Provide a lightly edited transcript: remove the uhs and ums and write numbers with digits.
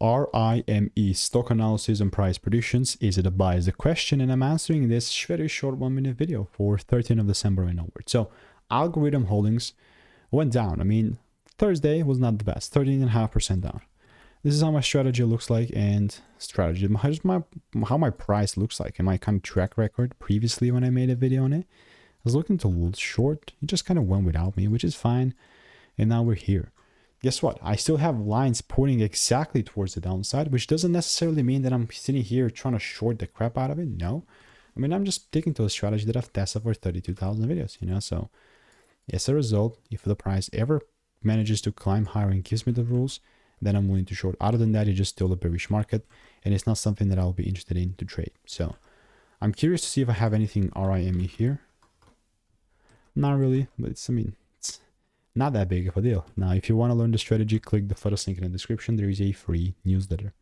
RIME, stock analysis and price predictions. Is it a buy? Is the question, and I'm answering this very short 1-minute video for 13th of December and onward. So algorithm holdings went down. I mean, Thursday was not the best, 13.5% down. This is how my strategy looks like, and strategy, how my price looks like, and my kind of track record previously when I made a video on it. I was looking to short, it just kind of went without me, which is fine. And now we're here. Guess what? I still have lines pointing exactly towards the downside, which doesn't necessarily mean that I'm sitting here trying to short the crap out of it. No. I mean, I'm just sticking to a strategy that I've tested for 32,000 videos, you know? So as a result, if the price ever manages to climb higher and gives me the rules, then I'm willing to short. Other than that, it's just still a bearish market, and it's not something that I'll be interested in to trade. So I'm curious to see if I have anything RIME here. Not really, but it's not that big of a deal. Now, if you want to learn the strategy, click the first link in the description. There is a free newsletter.